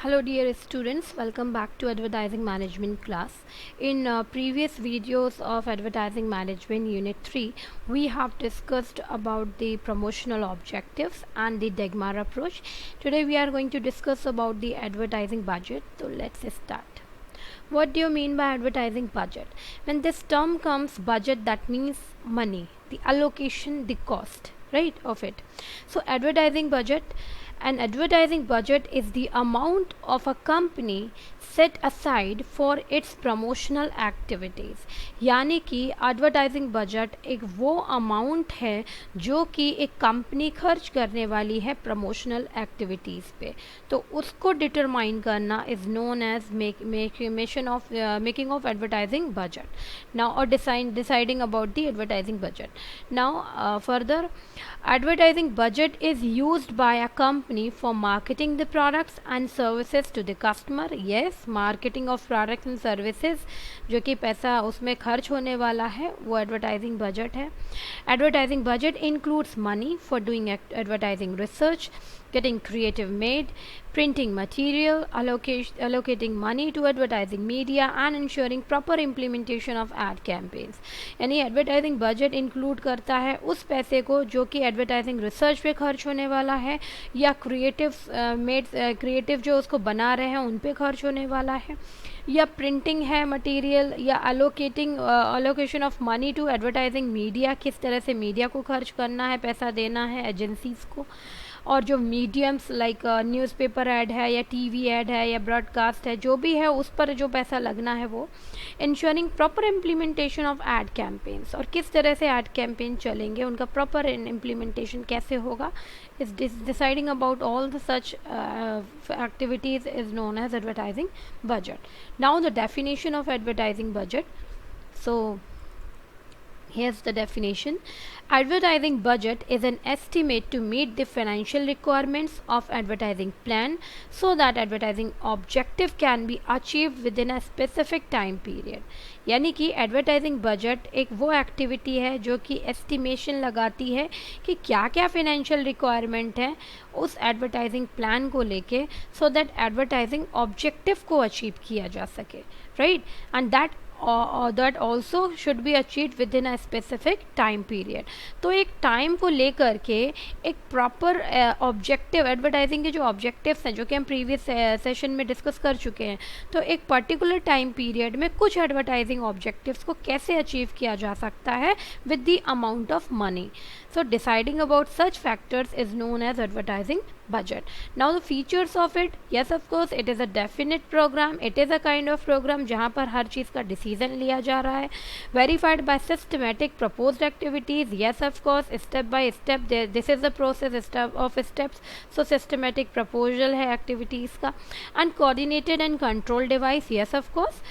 Hello dear students, welcome back to advertising management class. In previous videos of advertising management unit 3, we have discussed about the promotional objectives and the Dagmar approach. Today we are going to discuss about the advertising budget. So let's start. What do you mean by advertising budget? When this term comes budget, that means money, the allocation, the cost, right, of it. So an advertising budget is the amount of a company set aside for its promotional activities. यानी कि advertising budget एक वो amount है जो कि एक company खर्च करने वाली है प्रमोशनल एक्टिविटीज़ पे, तो उसको डिटरमाइन करना is known as making of advertising budget now और deciding about the advertising budget. Now further, advertising budget is used by a company for marketing the products and services to the customer. Yes, marketing of products and services जो कि पैसा उसमें खर्च होने वाला है वो एडवर्टाइजिंग बजट है. Advertising budget includes money for doing advertising research, getting creative made, printing material, allocating money to advertising media and ensuring proper implementation of ad campaigns. यानी एडवर्टाइजिंग बजट इंक्लूड करता है उस पैसे को जो कि एडवर्टाइजिंग रिसर्च पे खर्च होने वाला है या क्रिएटिव जो उसको बना रहे हैं उन पे खर्च होने वाला है, या प्रिंटिंग है मटेरियल, या allocation of money to advertising media, किस तरह से मीडिया को खर्च करना है, पैसा देना है एजेंसीज़ को, और जो मीडियम्स लाइक न्यूज़पेपर ऐड है या टीवी ऐड है या ब्रॉडकास्ट है, जो भी है उस पर जो पैसा लगना है वो. Ensuring proper implementation of ad campaigns, और किस तरह से एड कैंपेन चलेंगे, उनका प्रॉपर इम्प्लीमेंटेशन कैसे होगा, is deciding about all the such activities is known as advertising budget. Now the definition of advertising budget. So here's the definition. Advertising budget is an estimate to meet the financial requirements of advertising plan so that advertising objective can be achieved within a specific time period. यानी कि advertising budget एक वो activity है जो कि estimation लगाती है कि क्या क्या फिनेंशियल रिक्वायरमेंट है उस एडवर्टाइजिंग प्लान को लेके, सो दैट एडवर्टाइजिंग ऑब्जेक्टिव को अचीव किया जा सके, right, and that that also should be achieved within a specific time period. तो एक टाइम को लेकर के एक प्रॉपर ऑब्जेक्टिव, एडवर्टाइजिंग के जो ऑब्जेक्टिव्स हैं जो कि हम प्रीवियस सेशन में डिस्कस कर चुके हैं, तो एक पर्टिकुलर टाइम पीरियड में कुछ एडवर्टाइजिंग ऑब्जेक्टिव्स को कैसे अचीव किया जा सकता है with the amount of money. So deciding about such factors is known as advertising budget. Now the features of it, yes of course it is a definite program, it is a kind of program जहाँ पर हर चीज़ का decision लिया जा रहा है. Verified by systematic proposed activities, yes of course step by step this is the process of steps, so systematic proposal है activities का. And coordinated and control device, yes of course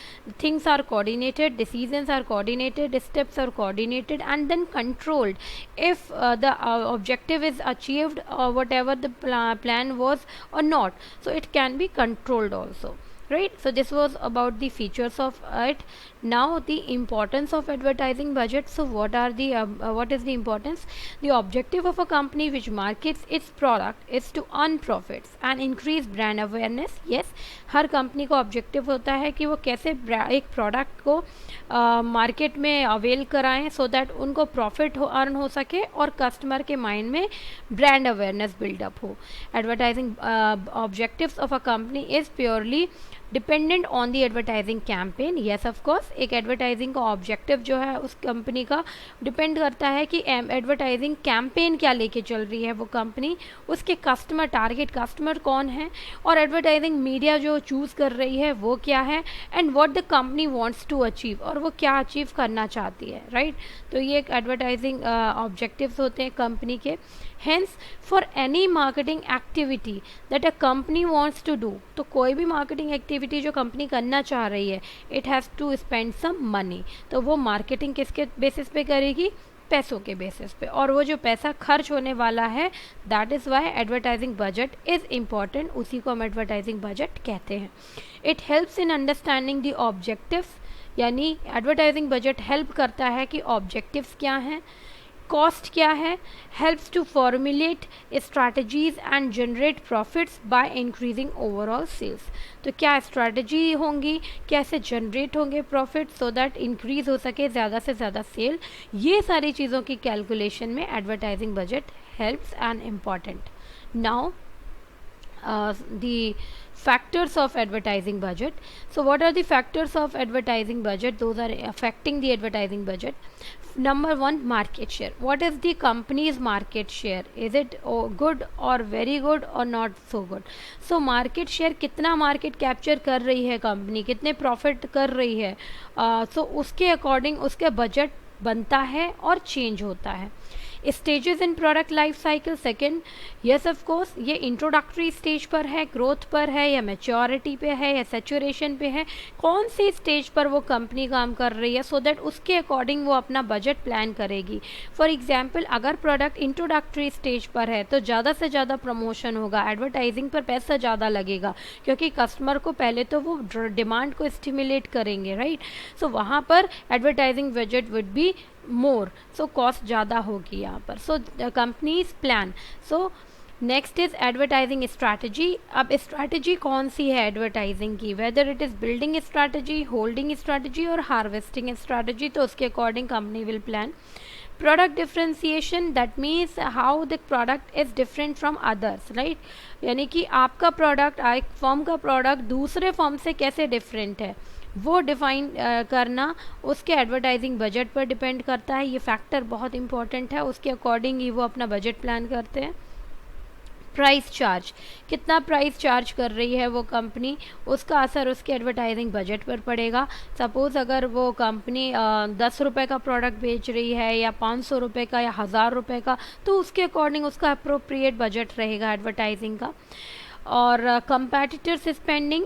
things are coordinated, decisions are coordinated, steps are coordinated and then controlled. If the objective is achieved or whatever the plan was or not, so it can be controlled also, right. So this was about the features of it. Now the importance of advertising budget. So what is the importance? The objective of a company which markets its product is to earn profits and increase brand awareness. Yes, her company का objective होता है कि वो कैसे एक product को market में avail कराएं सो दैट उनको प्रॉफिट अर्न हो सके और कस्टमर के माइंड में ब्रांड अवेयरनेस बिल्डअप हो. Advertising objectives of a company is purely dependent on the advertising campaign. Yes of course एक एडवर्टाइजिंग का ऑब्जेक्टिव जो है उस कंपनी का डिपेंड करता है कि एडवर्टाइजिंग कैंपेन क्या लेके चल रही है वो कंपनी, उसके कस्टमर टारगेट कस्टमर कौन है, और एडवर्टाइजिंग मीडिया जो चूज़ कर रही है वो क्या है, and what the company wants to achieve, और वो क्या अचीव करना चाहती है, राइट. तो ये एक एडवर्टाइजिंग ऑब्जेक्टिव्स होते हैं कंपनी के. Hence, for any marketing activity that a company wants to do, तो कोई भी मार्केटिंग एक्टिविटी जो कंपनी करना चाह रही है, it has to spend some money. तो वो मार्केटिंग किसके बेसिस पे करेगी? पैसों के बेसिस पे, और वो जो पैसा खर्च होने वाला है that is why advertising budget is important, उसी को हम एडवर्टाइजिंग बजट कहते हैं. It helps in understanding the objectives, यानी एडवर्टाइजिंग बजट हेल्प करता है कि ऑब्जेक्टिव्स क्या हैं, कॉस्ट क्या है? Helps to formulate strategies and generate profits by increasing overall sales. तो क्या स्ट्रैटेजी होंगी, कैसे जनरेट होंगे प्रॉफिट सो दैट इंक्रीज हो सके ज़्यादा से ज़्यादा सेल, ये सारी चीज़ों की कैलकुलेशन में advertising budget helps and important. Now the factors of advertising budget. So what are the factors of advertising budget? Those are affecting the advertising budget. Number one, market share. What is the company's market share? Is it good or very good or not so good? So market share, कितना market capture कर रही है company, कितने profit कर रही है, so उसके according उसके budget बनता है और change होता है। Stages in product life cycle, second, yes of course ये इंट्रोडक्टरी स्टेज पर है, ग्रोथ पर है, या मैच्योरिटी पे है, या सेचुरेशन पे है, कौन सी स्टेज पर वो कंपनी काम कर रही है, सो दैट उसके अकॉर्डिंग वो अपना बजट प्लान करेगी। फॉर एग्जांपल, अगर प्रोडक्ट इंट्रोडक्टरी स्टेज पर है तो ज़्यादा से ज़्यादा प्रमोशन होगा, एडवर्टाइजिंग पर पैसा ज़्यादा लगेगा, क्योंकि कस्टमर को पहले तो वो डिमांड को स्टिमुलेट करेंगे, राइट। सो वहाँ पर advertising budget would be more, so cost ज़्यादा होगी यहाँ पर। सो companies plan. So next is advertising strategy. अब स्ट्रैटेजी कौन सी है एडवर्टाइजिंग की, whether it is building strategy, holding strategy और हार्वेस्टिंग स्ट्रैटेजी, तो उसके according company will plan. Product differentiation, that means how the product is different from others, right, यानी कि आपका प्रोडक्ट, एक फर्म का प्रोडक्ट दूसरे फर्म से कैसे डिफरेंट है, वो डिफाइन करना उसके एडवर्टाइजिंग बजट पर डिपेंड करता है। ये फैक्टर बहुत इंपॉर्टेंट है, उसके अकॉर्डिंग ही वो अपना बजट प्लान करते हैं। प्राइस चार्ज, कितना प्राइस चार्ज कर रही है वो कंपनी, उसका असर उसके एडवर्टाइजिंग बजट पर पड़ेगा। सपोज़ अगर वो कंपनी 10 रुपये का प्रोडक्ट बेच रही है, या 500 रुपये का, या 1000 रुपये का, तो उसके अकॉर्डिंग उसका अप्रोप्रिएट बजट रहेगा एडवर्टाइजिंग का। और competitors spending,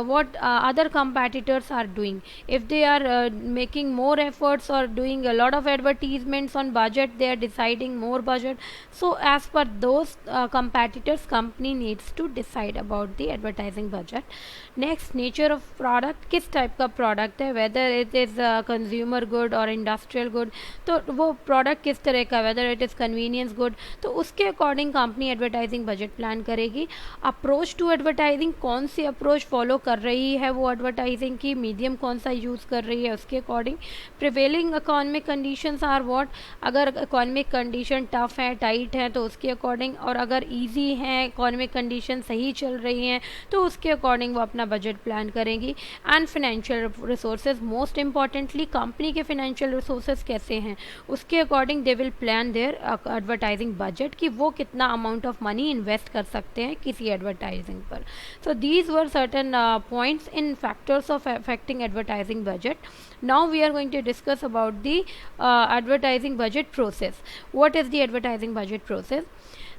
what other competitors are doing, if they are making more efforts or doing a lot of advertisements on budget, they are deciding more budget, so as per those competitors, company needs to decide about the advertising budget। next, nature of product, किस type का product है, whether it is consumer good और industrial good, तो वो product किस तरह का, whether it is convenience good, तो उसके according company advertising budget plan करेगी। अप्रोच टू एडवर्टाइजिंग, कौन सी अप्रोच फॉलो कर रही है वो एडवर्टाइजिंग की, मीडियम कौन सा यूज़ कर रही है उसके according. Prevailing economic conditions are what, अगर इकोनॉमिक कंडीशन टफ है, टाइट है, तो उसके अकॉर्डिंग, और अगर इजी है, इकोनॉमिक कंडीशन सही चल रही हैं, तो उसके अकॉर्डिंग वो अपना बजट प्लान करेंगी। And financial resources, most importantly company के फाइनेंशियल रिसोर्सेज कैसे हैं, उसके according they will plan their advertising budget, कि वो कितना अमाउंट ऑफ मनी इन्वेस्ट कर सकते हैं किसी एडवर्टाइजिंग पर। So these were certain points in factors of affecting advertising budget. Now we are going to discuss about the advertising budget process. What is the advertising budget process?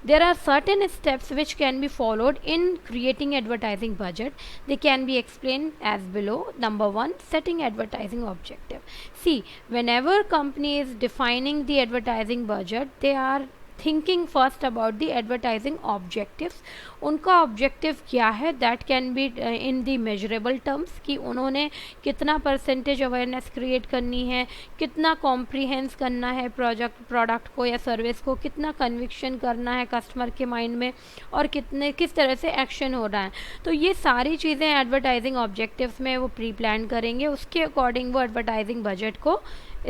There are certain steps which can be followed in creating advertising budget. They can be explained as below. Number one, setting advertising objective. See, whenever company is defining the advertising budget, they are thinking first about the advertising objectives. उनका objective क्या है, that can be in the measurable terms, कि उन्होंने कितना percentage awareness create करनी है, कितना कॉम्प्रीहेंस करना है प्रोडक्ट को या सर्विस को, कितना कन्विक्शन करना है कस्टमर के माइंड में, और किस तरह से एक्शन हो रहा है। तो ये सारी चीज़ें एडवर्टाइजिंग ऑब्जेक्टिव्स में वो प्री प्लान करेंगे, उसके अकॉर्डिंग वो एडवर्टाइजिंग बजट को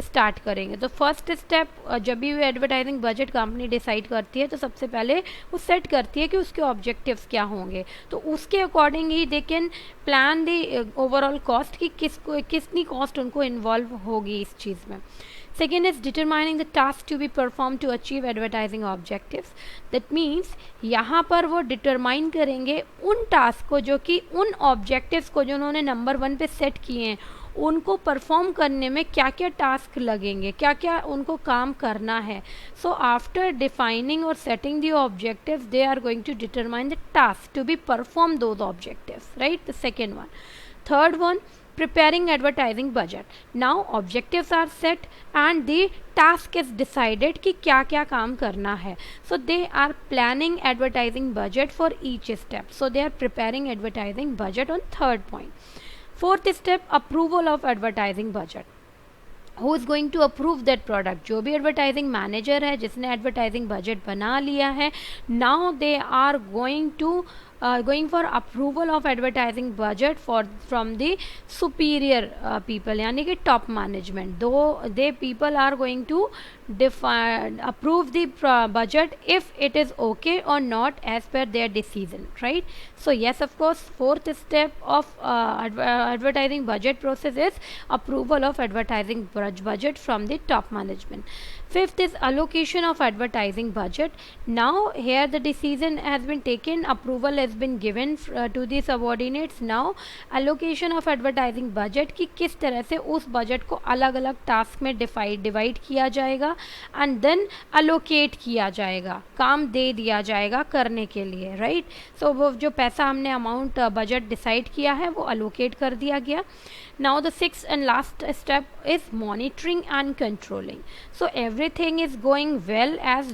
स्टार्ट करेंगे। तो फर्स्ट स्टेप, जब भी वो एडवर्टाइजिंग बजट कंपनी डिसाइड करती है, तो सबसे पहले वो सेट करती है कि उसके ऑब्जेक्टिव्स क्या होंगे, तो उसके according he they can plan the overall cost, कि कितनी कॉस्ट उनको इन्वॉल्व होगी इस चीज़ में। Second is determining the task to be performed to achieve advertising objectives. That means यहाँ पर वो डिटरमाइन करेंगे उन टास्क को, जो कि उन ऑब्जेक्टिव्स को जो उन्होंने नंबर 1 पे सेट किए हैं, उनको परफॉर्म करने में क्या क्या टास्क लगेंगे, क्या क्या उनको काम करना है। सो आफ्टर डिफाइनिंग और setting the objectives, they are going to determine the task to be perform those objectives, right. The second one. Third one, preparing advertising budget. Now objectives are set and the task is decided कि क्या क्या काम करना है. So they are planning advertising budget for each step. So they are preparing advertising budget on third point. Fourth step, approval of advertising budget. Who is going to approve that product, जो भी advertising manager है जिसने advertising budget बना लिया है, now they are going for approval of advertising budget for from the superior people, यानी कि top management. Though they people are going to approve the budget if it is okay or not as per their decision, right? So yes, of course, fourth step of advertising budget process is approval of advertising budget from the top management. Fifth is allocation of advertising budget. Now here the decision has been taken, approval has been given to the subordinates. Now allocation of advertising budget कि किस तरह से उस budget को अलग अलग task में divide किया जाएगा एंड देन अलोकेट किया जाएगा, काम दे दिया जाएगा करने के लिए, राइट? सो वो जो पैसा हमने अमाउंट बजट डिसाइड किया है वो अलोकेट कर दिया गया. Now the sixth and last step is monitoring and controlling. So everything is going well as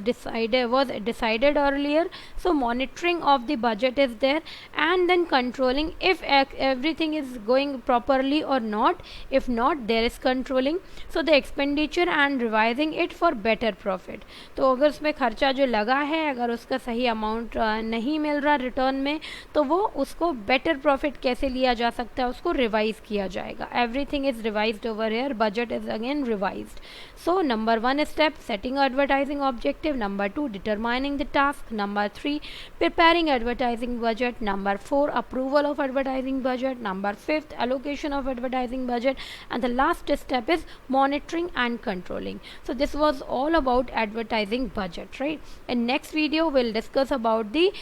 was decided earlier. So monitoring of the budget is there, and then controlling if everything is going properly or not. If not, there is controlling. So the expenditure and revising it for better profit. तो अगर उसमें खर्चा जो लगा है अगर उसका सही अमाउंट नहीं मिल रहा रिटर्न में, तो वो उसको बेटर प्रॉफिट कैसे लिया जा सकता है उसको रिवाइज किया जाएगा. Everything is revised over here, budget is again revised. So number 1 step, setting advertising objective. Number 2, determining the task. Number 3, preparing advertising budget. Number 4, approval of advertising budget. Number 5, allocation of advertising budget. And the last step is monitoring and controlling. So this was all about advertising budget, right? In next video we'll discuss about the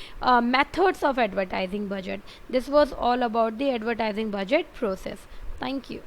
methods of advertising budget. This was all about the advertising budget process. Thank you.